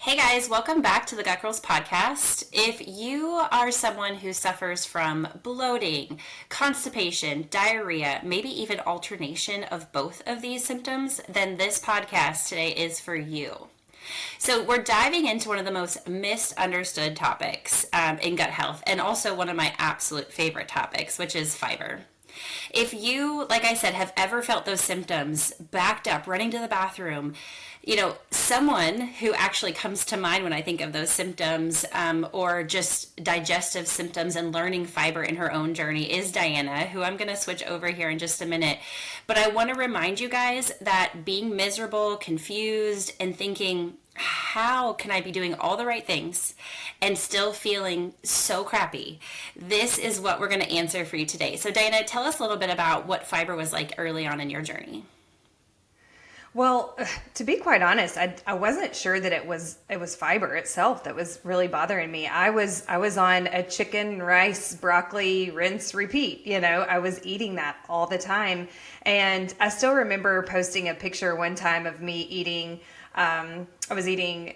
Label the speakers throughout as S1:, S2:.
S1: Hey guys, welcome back to the Gut Girls podcast. If you are someone who suffers from bloating, constipation, diarrhea, maybe even alternation of both of these symptoms, then this podcast today is for you. So we're diving into one of the most misunderstood topics in gut health, and also one of my absolute favorite topics, which is fiber. If you, like I said, have ever felt those symptoms, backed up, running to the bathroom, someone who actually comes to mind when I think of those symptoms or just digestive symptoms and learning fiber in her own journey is Diana, who I'm going to switch over here in just a minute. But I want to remind you guys that being miserable, confused, and thinking, how can I be doing all the right things and still feeling so crappy? This is what we're going to answer for you today. So Diana, tell us a little bit about what fiber was like early on in your journey.
S2: Well, to be quite honest, I wasn't sure that it was fiber itself that was really bothering me. I was on a chicken, rice, broccoli, rinse, repeat. I was eating that all the time. And I still remember posting a picture one time of me eating I was eating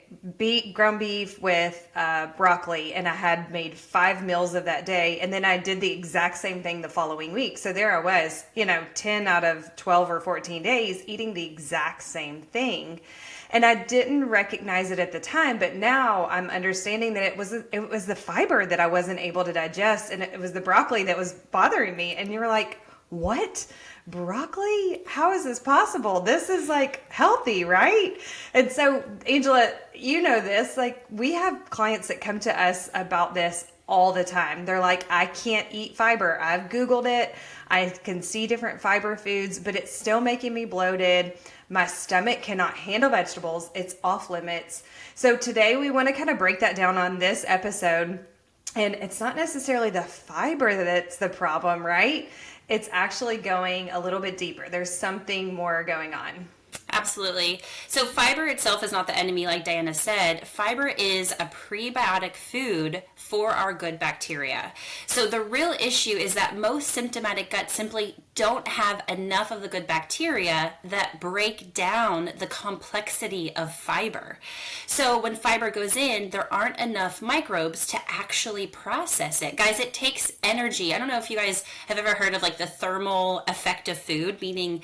S2: ground beef with broccoli, and I had made 5 meals of that day. And then I did the exact same thing the following week. So there I was, 10 out of 12 or 14 days eating the exact same thing. And I didn't recognize it at the time, but now I'm understanding that it was the fiber that I wasn't able to digest, and it was the broccoli that was bothering me. And you're like, what? Broccoli? How is this possible? This is like healthy, right? And so, Angela, you know this, like we have clients that come to us about this all the time. They're like, I can't eat fiber. I've Googled it. I can see different fiber foods, but it's still making me bloated. My stomach cannot handle vegetables. It's off limits. So today we want to kind of break that down on this episode. And it's not necessarily the fiber that's the problem, right? It's actually going a little bit deeper. There's something more going on.
S1: Absolutely. So fiber itself is not the enemy, like Diana said. Fiber is a prebiotic food for our good bacteria. So the real issue is that most symptomatic gut simply don't have enough of the good bacteria that break down the complexity of fiber. So when fiber goes in, there aren't enough microbes to actually process it. Guys, it takes energy. I don't know if you guys have ever heard of like the thermal effect of food, meaning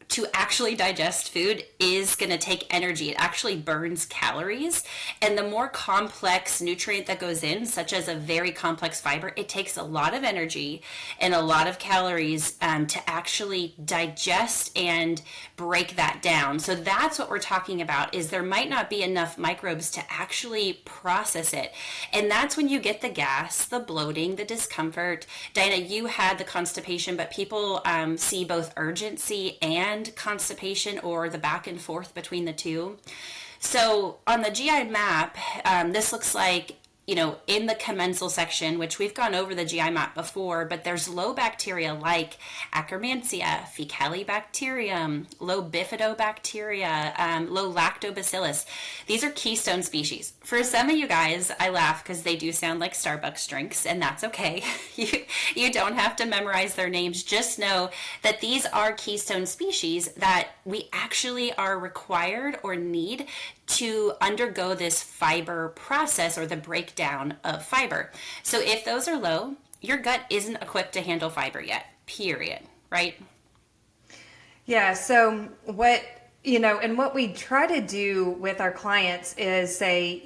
S1: to actually digest food is going to take energy. It actually burns calories. And the more complex nutrient that goes in, such as a very complex fiber, it takes a lot of energy and a lot of calories to actually digest and break that down. So that's what we're talking about, is there might not be enough microbes to actually process it. And that's when you get the gas, the bloating, the discomfort. Diana, you had the constipation, but people see both urgency and constipation, or the back and forth between the two. So on the GI map, this looks like, in the commensal section, which we've gone over the GI map before, but there's low bacteria like Akkermansia, Faecalibacterium, low bifidobacteria, low lactobacillus. These are keystone species. For some of you guys, I laugh because they do sound like Starbucks drinks, and that's okay. You don't have to memorize their names. Just know that these are keystone species that we actually are required or need to undergo this fiber process, or the breakdown of fiber. So if those are low, your gut isn't equipped to handle fiber yet, period, right?
S2: Yeah, so what we try to do with our clients is say,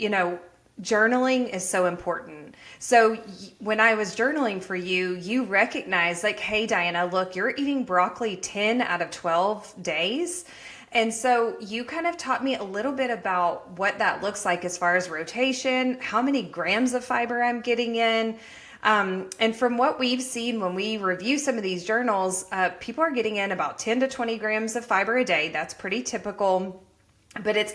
S2: journaling is so important. So when I was journaling for you, you recognized like, hey, Diana, look, you're eating broccoli 10 out of 12 days. And so you kind of taught me a little bit about what that looks like as far as rotation, how many grams of fiber I'm getting in. And from what we've seen when we review some of these journals, people are getting in about 10 to 20 grams of fiber a day. That's pretty typical, but it's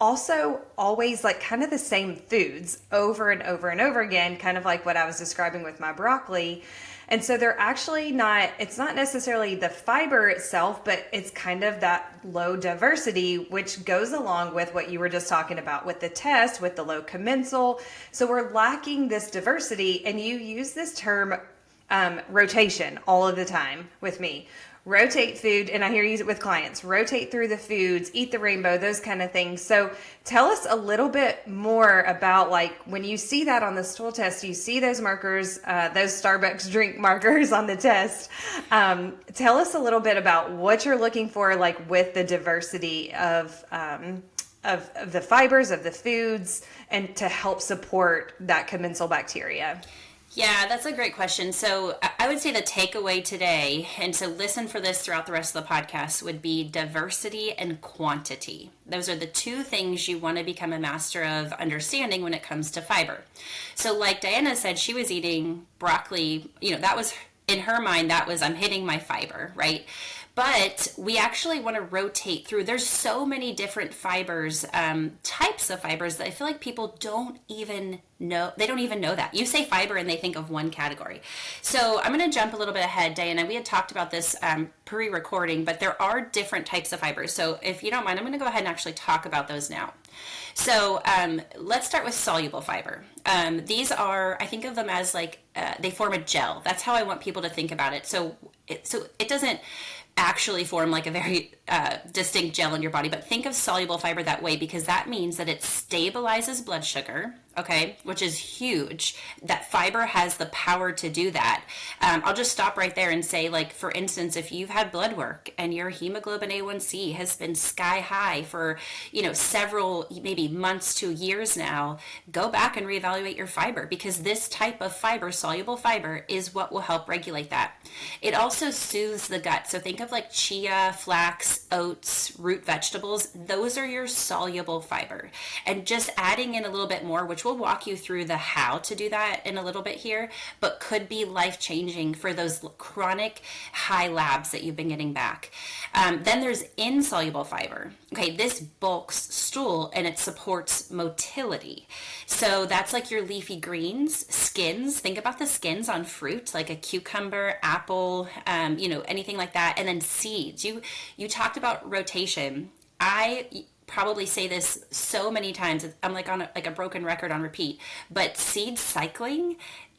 S2: also always like kind of the same foods over and over and over again, kind of like what I was describing with my broccoli. And so they're actually it's not necessarily the fiber itself, but it's kind of that low diversity, which goes along with what you were just talking about with the test, with the low commensal. So we're lacking this diversity, and you use this term rotation all of the time with me. rotate food, and I hear you use it with clients, rotate through the foods, eat the rainbow, those kind of things. So tell us a little bit more about, like, when you see that on the stool test, you see those markers, those Starbucks drink markers on the test. Tell us a little bit about what you're looking for, like with the diversity of the fibers, of the foods, and to help support that commensal bacteria.
S1: Yeah, that's a great question. So I would say the takeaway today, and to listen for this throughout the rest of the podcast, would be diversity and quantity. Those are the two things you want to become a master of understanding when it comes to fiber. So like Diana said, she was eating broccoli, that was, in her mind, that was, I'm hitting my fiber, right? But we actually want to rotate through. There's so many different fibers, types of fibers, that I feel like people don't even know. They don't even know that. You say fiber and they think of one category. So I'm going to jump a little bit ahead, Diana. We had talked about this pre-recording, but there are different types of fibers. So if you don't mind, I'm going to go ahead and actually talk about those now. So let's start with soluble fiber. These are, I think of them as like, they form a gel. That's how I want people to think about it. So it doesn't actually form like a very distinct gel in your body, but think of soluble fiber that way, because that means that it stabilizes blood sugar, okay, which is huge. That fiber has the power to do that. I'll just stop right there and say, like, for instance, if you've had blood work and your hemoglobin A1C has been sky high for, several, maybe months to years now, go back and reevaluate your fiber, because this type of fiber, soluble fiber, is what will help regulate that. It also soothes the gut. So think of like chia, flax, oats, root vegetables. Those are your soluble fiber. And just adding in a little bit more, which we'll walk you through the how to do that in a little bit here, but could be life-changing for those chronic high labs that you've been getting back. Then there's insoluble fiber. Okay, this bulks stool and it supports motility. So that's like your leafy greens, skins. Think about the skins on fruit, like a cucumber, apple, anything like that. And then seeds. You talked about rotation. I probably say this so many times. I'm like on a broken record on repeat. But seed cycling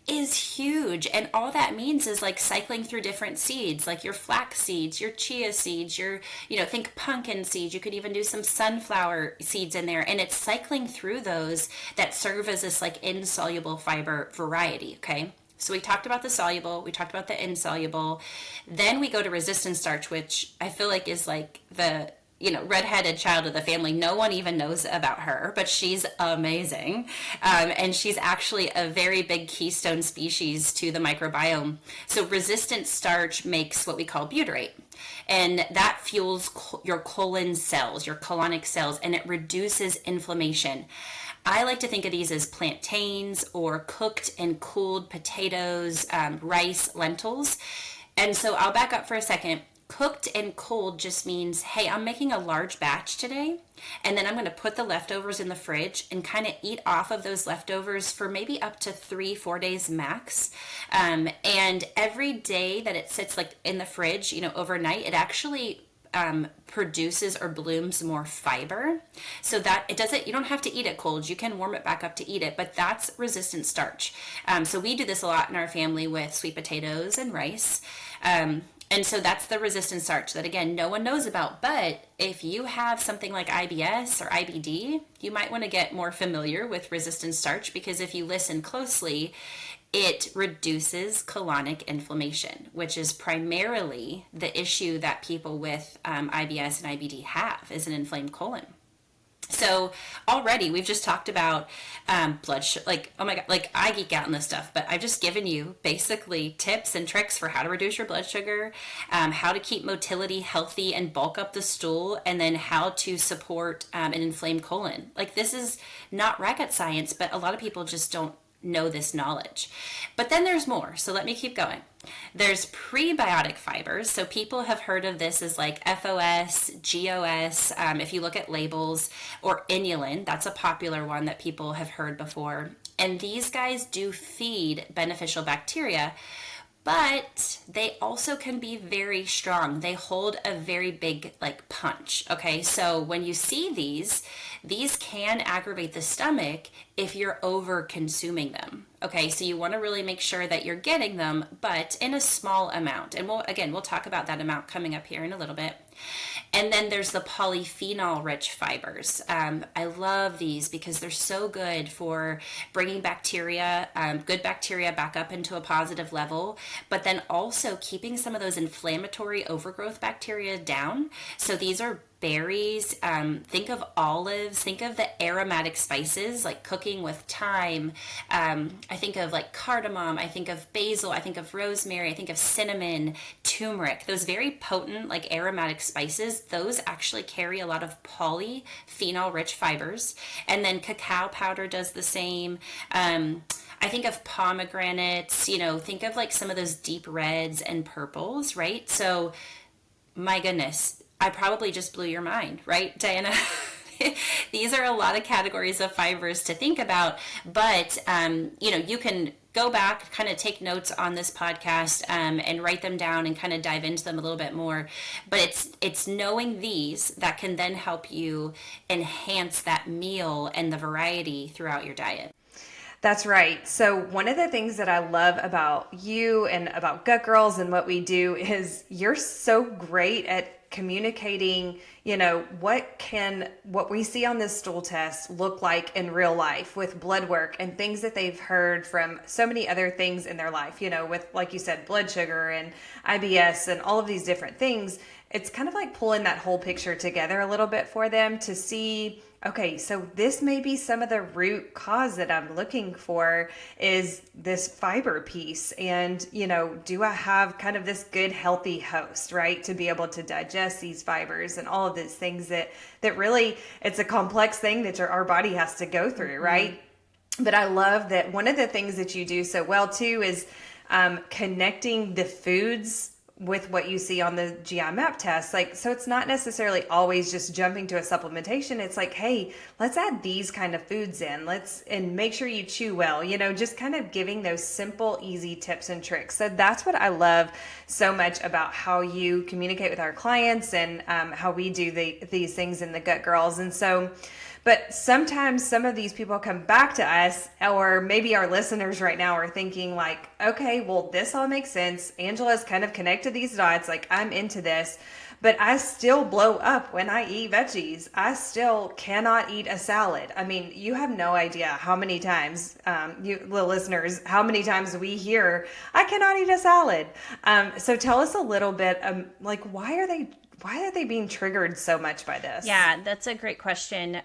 S1: is huge, and all that means is like cycling through different seeds, like your flax seeds, your chia seeds, your think pumpkin seeds. You could even do some sunflower seeds in there, and it's cycling through those that serve as this like insoluble fiber variety. Okay, so we talked about the soluble, we talked about the insoluble, then we go to resistant starch, which I feel like is like the redheaded child of the family. No one even knows about her, but she's amazing. And she's actually a very big keystone species to the microbiome. So resistant starch makes what we call butyrate. And that fuels your colon cells, your colonic cells, and it reduces inflammation. I like to think of these as plantains or cooked and cooled potatoes, rice, lentils. And so I'll back up for a second. Cooked and cold just means, hey, I'm making a large batch today, and then I'm going to put the leftovers in the fridge and kind of eat off of those leftovers for maybe up to 3-4 days max. And every day that it sits like in the fridge, overnight, it actually produces or blooms more fiber, so that it doesn't, you don't have to eat it cold. You can warm it back up to eat it, but that's resistant starch. So we do this a lot in our family with sweet potatoes and rice. And so that's the resistant starch that, again, no one knows about. But if you have something like IBS or IBD, you might want to get more familiar with resistant starch, because if you listen closely, it reduces colonic inflammation, which is primarily the issue that people with IBS and IBD have, is an inflamed colon. So already we've just talked about blood sugar, like, oh my God, like I geek out on this stuff, but I've just given you basically tips and tricks for how to reduce your blood sugar, how to keep motility healthy and bulk up the stool, and then how to support an inflamed colon. Like, this is not rocket science, but a lot of people just don't know this knowledge. But then there's more. So let me keep going. There's prebiotic fibers. So people have heard of this as like FOS, GOS, if you look at labels, or inulin. That's a popular one that people have heard before. And these guys do feed beneficial bacteria, but they also can be very strong. They hold a very big like punch. Okay, so when you see these can aggravate the stomach if you're over consuming them. Okay, so you want to really make sure that you're getting them, but in a small amount. And we'll talk about that amount coming up here in a little bit. And then there's the polyphenol rich fibers. I love these because they're so good for bringing bacteria, good bacteria back up into a positive level, but then also keeping some of those inflammatory overgrowth bacteria down. So these are berries. Think of olives. Think of the aromatic spices like cooking with thyme. I think of like cardamom. I think of basil. I think of rosemary. I think of cinnamon, turmeric. Those very potent like aromatic spices, those actually carry a lot of polyphenol rich fibers. And then cacao powder does the same. I think of pomegranates, think of like some of those deep reds and purples, right? So my goodness, I probably just blew your mind, right, Diana? These are a lot of categories of fibers to think about, but you can go back, kind of take notes on this podcast and write them down and kind of dive into them a little bit more. But it's knowing these that can then help you enhance that meal and the variety throughout your diet.
S2: That's right. So one of the things that I love about you and about Gut Girls and what we do is you're so great at communicating, what we see on this stool test look like in real life with blood work and things that they've heard from so many other things in their life, with, like you said, blood sugar and IBS and all of these different things. It's kind of like pulling that whole picture together a little bit for them to see, okay, so this may be some of the root cause that I'm looking for is this fiber piece. And, do I have kind of this good, healthy host, right? To be able to digest these fibers and all of these things that really, it's a complex thing that our body has to go through, right? But I love that one of the things that you do so well too is connecting the foods with what you see on the GI map test. So it's not necessarily always just jumping to a supplementation. It's like, hey, let's add these kind of foods in. And make sure you chew well, just kind of giving those simple, easy tips and tricks. So that's what I love so much about how you communicate with our clients and how we do these things in the Gut Girls. And so, but sometimes some of these people come back to us, or maybe our listeners right now are thinking like, okay, well, this all makes sense. Angela's kind of connected these dots. Like, I'm into this, but I still blow up when I eat veggies. I still cannot eat a salad. I mean, you have no idea how many times, the listeners, how many times we hear, I cannot eat a salad. So tell us a little bit, like, why are they being triggered so much by this?
S1: Yeah, that's a great question.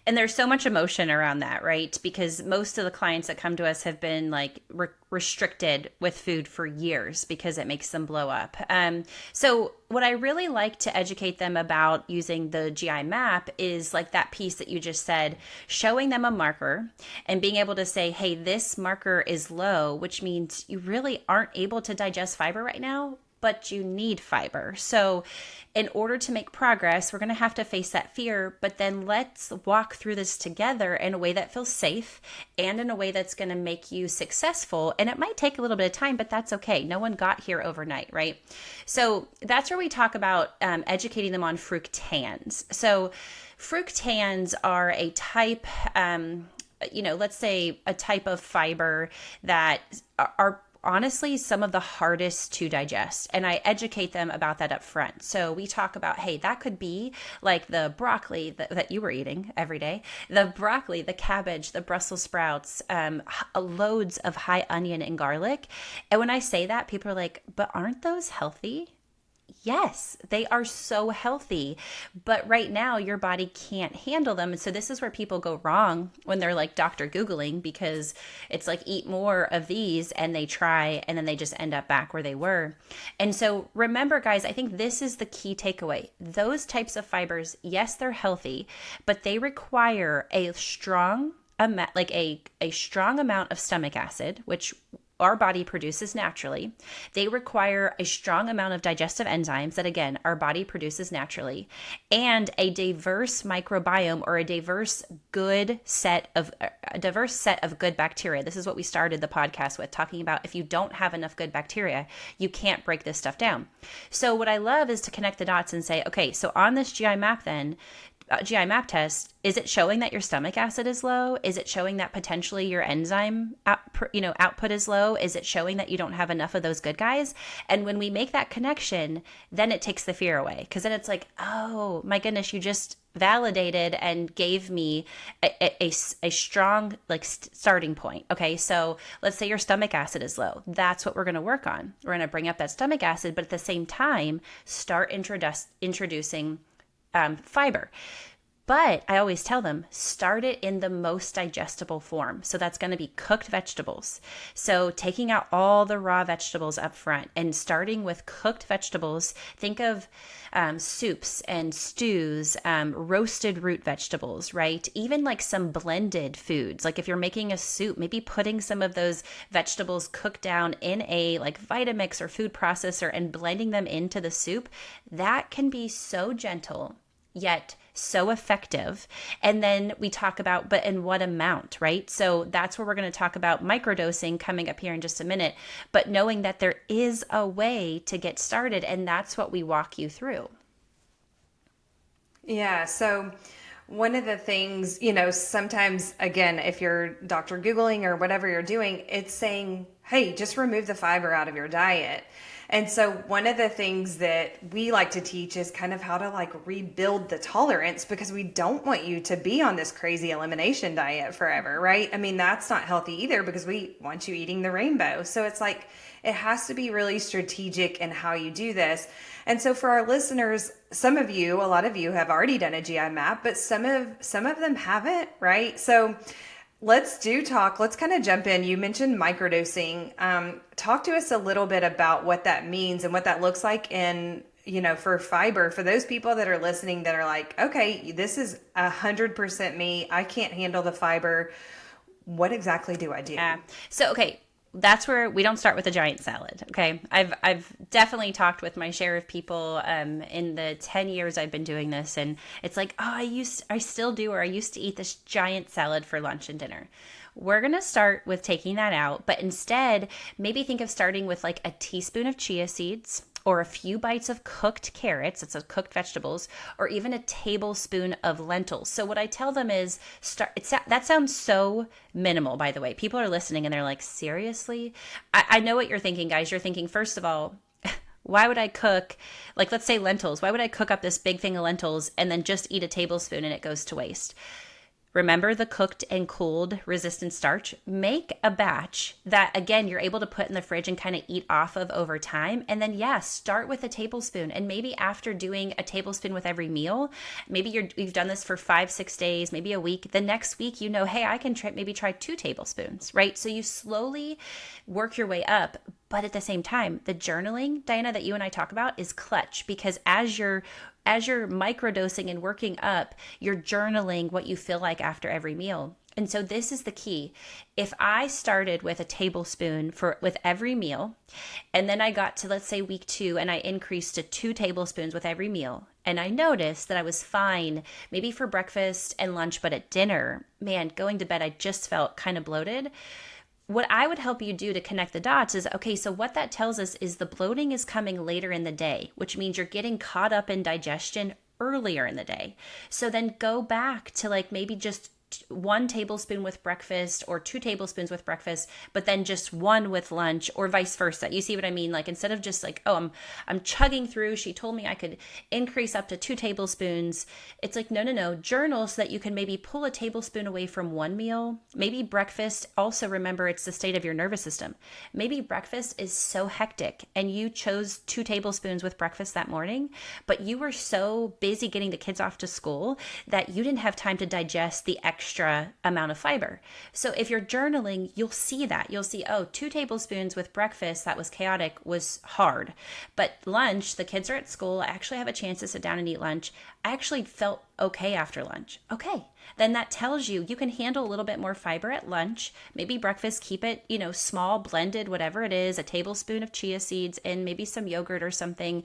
S1: And there's so much emotion around that, right? Because most of the clients that come to us have been like restricted with food for years because it makes them blow up. So what I really like to educate them about using the GI map is like that piece that you just said, showing them a marker and being able to say, hey, this marker is low, which means you really aren't able to digest fiber right now, but you need fiber. So in order to make progress, we're going to have to face that fear, but then let's walk through this together in a way that feels safe and in a way that's going to make you successful. And it might take a little bit of time, but that's okay. No one got here overnight, right? So that's where we talk about educating them on fructans. So fructans are a type, let's say a type of fiber that are honestly some of the hardest to digest. And I educate them about that up front. So we talk about, hey, that could be like the broccoli that you were eating every day, the broccoli, the cabbage, the Brussels sprouts, loads of high onion and garlic. And when I say that, people are like, but aren't those healthy? Yes, they are so healthy, but right now your body can't handle them. And so this is where people go wrong when they're like Dr. Googling, because it's like, eat more of these, and they try, and then they just end up back where they were. And so remember, guys, I think this is the key takeaway. Those types of fibers, yes, they're healthy, but they require a strong amount, like a strong amount of stomach acid, which our body produces naturally. They require a strong amount of digestive enzymes that, again, our body produces naturally, and a diverse microbiome, or a diverse set of good bacteria. This is what we started the podcast with, talking about if you don't have enough good bacteria, you can't break this stuff down. So what I love is to connect the dots and say, okay, so on this GI map test, is it showing that your stomach acid is low? Is it showing that potentially your enzyme output is low? Is it showing that you don't have enough of those good guys? And when we make that connection, then it takes the fear away, because then it's like, oh my goodness, you just validated and gave me a strong starting point. Okay, so let's say your stomach acid is low. That's what we're going to work on. We're going to bring up that stomach acid, but at the same time, start introducing fiber. But I always tell them, start it in the most digestible form. So that's going to be cooked vegetables. So taking out all the raw vegetables up front and starting with cooked vegetables. Think of soups and stews, roasted root vegetables, right? Even like some blended foods. Like if you're making a soup, maybe putting some of those vegetables cooked down in a like Vitamix or food processor and blending them into the soup. That can be so gentle, yet so effective. And then we talk about, but in what amount, right? So that's where we're going to talk about microdosing coming up here in just a minute, but knowing that there is a way to get started, and that's what we walk you through.
S2: Yeah. So one of the things, sometimes, again, if you're doctor Googling or whatever you're doing, it's saying, hey, just remove the fiber out of your diet. And so one of the things that we like to teach is kind of how to like rebuild the tolerance, because we don't want you to be on this crazy elimination diet forever, right? I mean, that's not healthy either, because we want you eating the rainbow. So it's like, it has to be really strategic in how you do this. And so for our listeners, a lot of you have already done a GI map, but some of them haven't, right? So let's kind of jump in. You mentioned microdosing. Talk to us a little bit about what that means and what that looks like in, for fiber, for those people that are listening that are like, okay, this is 100% me. I can't handle the fiber. What exactly do I do?
S1: So, okay. That's where we don't start with a giant salad. Okay. I've definitely talked with my share of people in the 10 years I've been doing this. And it's like, oh, I used to eat this giant salad for lunch and dinner. We're going to start with taking that out, but instead maybe think of starting with like a teaspoon of chia seeds, or a few bites of cooked carrots, it's cooked vegetables, or even a tablespoon of lentils. So what I tell them is that sounds so minimal, by the way. People are listening and they're like, seriously? I know what you're thinking, guys. You're thinking, first of all, why would I cook, like let's say lentils, why would I cook up this big thing of lentils and then just eat a tablespoon and it goes to waste? Remember the cooked and cooled resistant starch? Make a batch that, again, you're able to put in the fridge and kind of eat off of over time. And then, start with a tablespoon. And maybe after doing a tablespoon with every meal, maybe you've done this for 5-6 days, maybe a week. The next week, hey, I can try 2 tablespoons, right? So you slowly work your way up. But at the same time, the journaling, Diana, that you and I talk about is clutch, because as you're microdosing and working up, you're journaling what you feel like after every meal. And so this is the key. If I started with a tablespoon with every meal, and then I got to, let's say, week 2, and I increased to 2 tablespoons with every meal, and I noticed that I was fine, maybe for breakfast and lunch, but at dinner, man, going to bed, I just felt kind of bloated. What I would help you do to connect the dots is, okay, so what that tells us is the bloating is coming later in the day, which means you're getting caught up in digestion earlier in the day. So then go back to like maybe just 1 tablespoon with breakfast, or 2 tablespoons with breakfast, but then just 1 with lunch, or vice versa. You see what I mean? Like, instead of just like, oh, I'm chugging through, she told me I could increase up to 2 tablespoons. It's like, no, journal so that you can maybe pull a tablespoon away from 1 meal. Maybe breakfast, also remember it's the state of your nervous system. Maybe breakfast is so hectic and you chose 2 tablespoons with breakfast that morning, but you were so busy getting the kids off to school that you didn't have time to digest the extra amount of fiber. So if you're journaling, you'll see that. You'll see, 2 tablespoons with breakfast, that was chaotic, was hard. But lunch, the kids are at school, I actually have a chance to sit down and eat lunch. I actually felt okay after lunch. Okay. Then that tells you you can handle a little bit more fiber at lunch. Maybe breakfast, keep it, small, blended, whatever it is, a tablespoon of chia seeds and maybe some yogurt or something.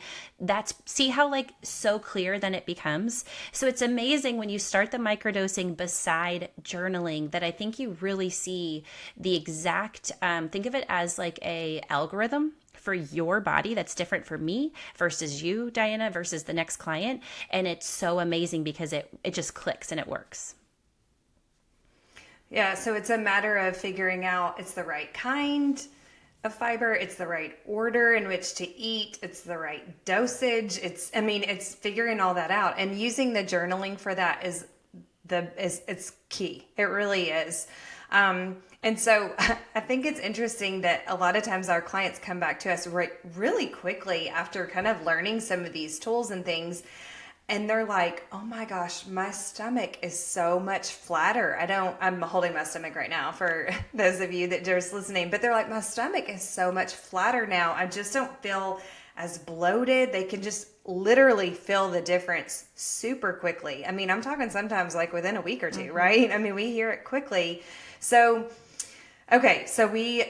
S1: See how like so clear then it becomes. So it's amazing when you start the microdosing beside journaling that I think you really see the exact, think of it as like a algorithm for your body that's different for me versus you, Diana, versus the next client. And it's so amazing because it just clicks and it works.
S2: Yeah, so it's a matter of figuring out it's the right kind of fiber, it's the right order in which to eat, it's the right dosage. It's figuring all that out, and using the journaling for that is it's key. It really is. And so I think it's interesting that a lot of times our clients come back to us really quickly after kind of learning some of these tools and things. And they're like, oh my gosh, my stomach is so much flatter. I'm holding my stomach right now for those of you that are just listening, but they're like, my stomach is so much flatter now. I just don't feel as bloated. They can just literally feel the difference super quickly. I mean, I'm talking sometimes like within a week or two, right? I mean, we hear it quickly. So, okay, so we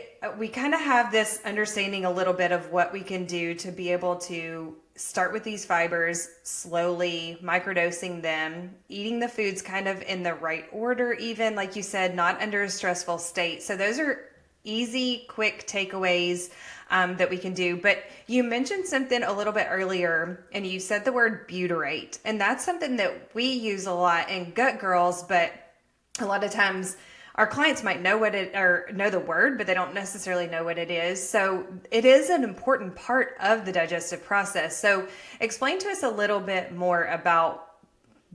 S2: kind of have this understanding a little bit of what we can do to be able to start with these fibers, slowly microdosing them, eating the foods kind of in the right order, even like you said, not under a stressful state. So those are easy, quick takeaways that we can do. But you mentioned something a little bit earlier, and you said the word butyrate. And that's something that we use a lot in Gut Girls, but a lot of times our clients might know know the word, but they don't necessarily know what it is. So it is an important part of the digestive process. So explain to us a little bit more about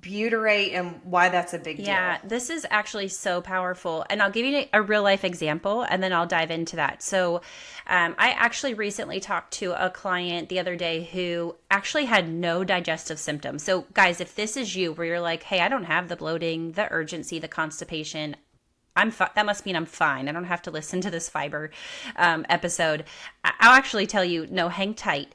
S2: butyrate and why that's a big deal.
S1: Yeah, this is actually so powerful. And I'll give you a real life example and then I'll dive into that. So I actually recently talked to a client the other day who actually had no digestive symptoms. So guys, if this is you where you're like, hey, I don't have the bloating, the urgency, the constipation, that must mean I'm fine. I don't have to listen to this fiber episode. I'll actually tell you, no, hang tight.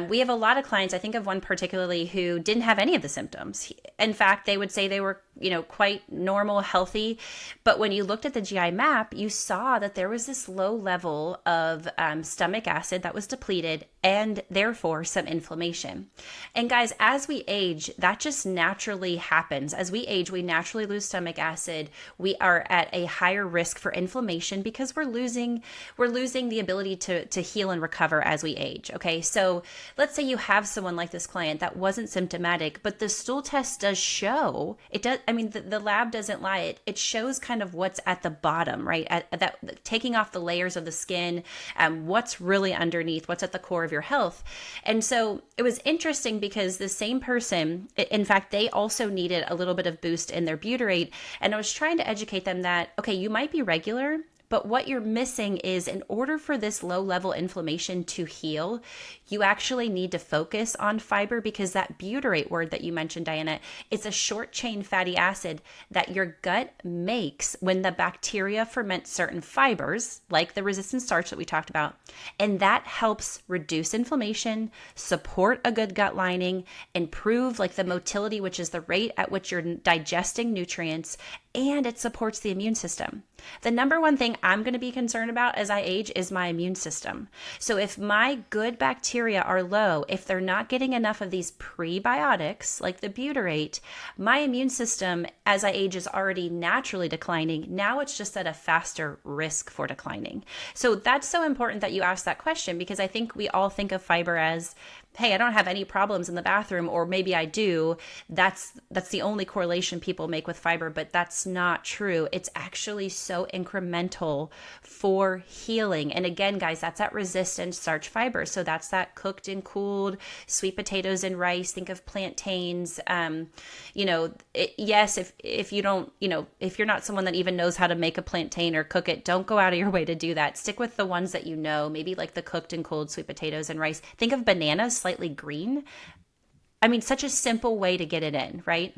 S1: We have a lot of clients. I think of one particularly who didn't have any of the symptoms. In fact, they would say they were, quite normal, healthy. But when you looked at the GI map, you saw that there was this low level of stomach acid that was depleted and therefore some inflammation. And guys, as we age, that just naturally happens. As we age, we naturally lose stomach acid. We are at a higher risk for inflammation because we're losing the ability to heal and recover as we age. Okay, so let's say you have someone like this client that wasn't symptomatic, but the stool test does show it does. I mean, the lab doesn't lie. It shows kind of what's at the bottom, right? That taking off the layers of the skin, what's really underneath, what's at the core of your health. And so it was interesting because the same person, in fact, they also needed a little bit of boost in their butyrate. And I was trying to educate them that, okay, you might be regular, but what you're missing is in order for this low level inflammation to heal, you actually need to focus on fiber because that butyrate word that you mentioned, Diana, it's a short chain fatty acid that your gut makes when the bacteria ferment certain fibers, like the resistant starch that we talked about. And that helps reduce inflammation, support a good gut lining, improve like the motility, which is the rate at which you're digesting nutrients, and it supports the immune system. The number one thing I'm going to be concerned about as I age is my immune system. So if my good bacteria are low, if they're not getting enough of these prebiotics like the butyrate, my immune system as I age is already naturally declining. Now it's just at a faster risk for declining. So that's so important that you ask that question because I think we all think of fiber as, hey, I don't have any problems in the bathroom, or maybe I do. That's the only correlation people make with fiber, but that's not true. It's actually so incremental for healing. And again, guys, that's that resistant starch fiber. So that's that cooked and cooled sweet potatoes and rice. Think of plantains. Yes, if you don't, if you're not someone that even knows how to make a plantain or cook it, don't go out of your way to do that. Stick with the ones that you know, maybe like the cooked and cooled sweet potatoes and rice. Think of bananas, slightly green. Such a simple way to get it in, right?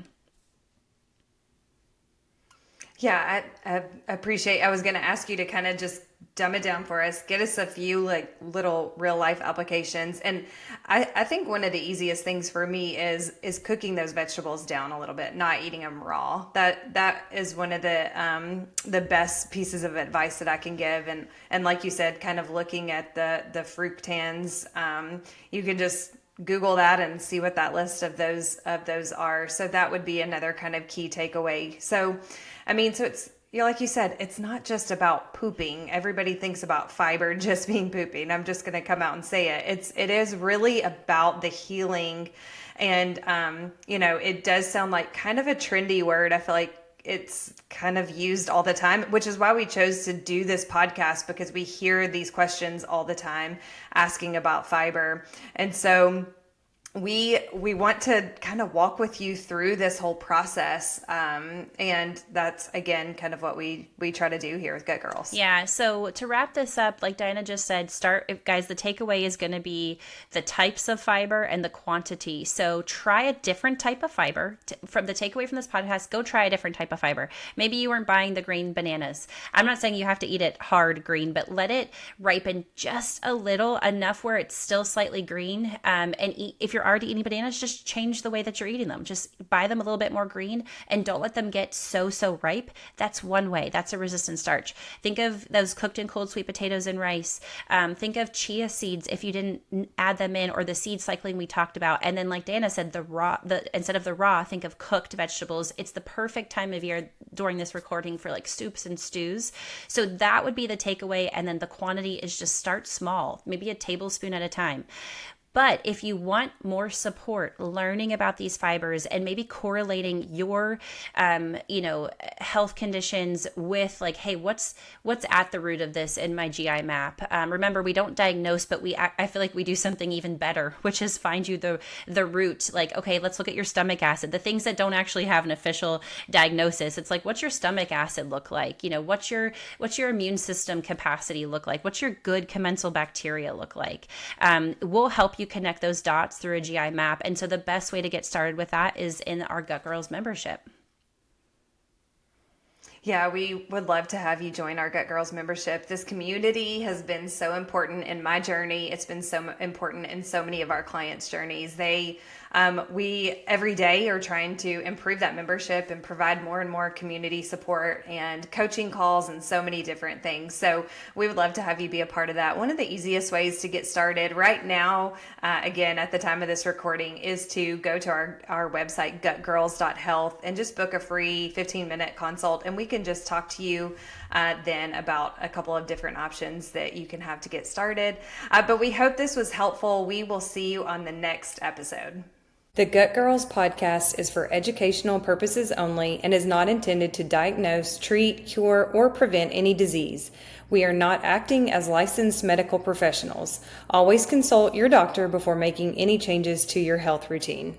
S2: Yeah, I appreciate. I was going to ask you to kind of just dumb it down for us, get us a few like little real life applications, and I think one of the easiest things for me is cooking those vegetables down a little bit, not eating them raw. That is one of the best pieces of advice that I can give, and like you said, kind of looking at the fructans, you can just Google that and see what that list of those are. So that would be another kind of key takeaway. So, I mean, so it's, you know, like you said, it's not just about pooping. Everybody thinks about fiber just being pooping. I'm just going to come out and say it. It is really about the healing, and you know, it does sound like kind of a trendy word. I feel like it's kind of used all the time, which is why we chose to do this podcast, because we hear these questions all the time asking about fiber. And so we want to kind of walk with you through this whole process, and that's again kind of what we try to do here with Gut Girls.
S1: Yeah, so to wrap this up, like Diana just said, guys, the takeaway is going to be the types of fiber and the quantity. So try a different type of fiber. From the takeaway from this podcast, go try a different type of fiber. Maybe you weren't buying the green bananas. I'm not saying you have to eat it hard green, but let it ripen just a little, enough where it's still slightly green, and eat. If you're already eating bananas, just change the way that you're eating them. Just buy them a little bit more green, and don't let them get so ripe. That's one way. That's a resistant starch. Think of those cooked and cold sweet potatoes and rice. Think of chia seeds if you didn't add them in, or the seed cycling we talked about. And then, like Dana said, instead of the raw, think of cooked vegetables. It's the perfect time of year during this recording for like soups and stews. So that would be the takeaway. And then the quantity is just start small, maybe a tablespoon at a time. But if you want more support learning about these fibers and maybe correlating your, health conditions with like, hey, what's at the root of this in my GI map? Remember, we don't diagnose, but I feel like we do something even better, which is find you the root. Like, okay, let's look at your stomach acid, the things that don't actually have an official diagnosis. It's like, what's your stomach acid look like? You know, what's your immune system capacity look like? What's your good commensal bacteria look like? We'll help you connect those dots through a GI map. And so the best way to get started with that is in our Gut Girls membership.
S2: Yeah, we would love to have you join our Gut Girls membership. This community has been so important in my journey. It's been so important in so many of our clients' journeys. We every day are trying to improve that membership and provide more and more community support and coaching calls and so many different things. So we would love to have you be a part of that. One of the easiest ways to get started right now, again, at the time of this recording, is to go to our website, gutgirls.health, and just book a free 15-minute consult. And we can just talk to you then about a couple of different options that you can have to get started. But we hope this was helpful. We will see you on the next episode. The Gut Girls podcast is for educational purposes only and is not intended to diagnose, treat, cure, or prevent any disease. We are not acting as licensed medical professionals. Always consult your doctor before making any changes to your health routine.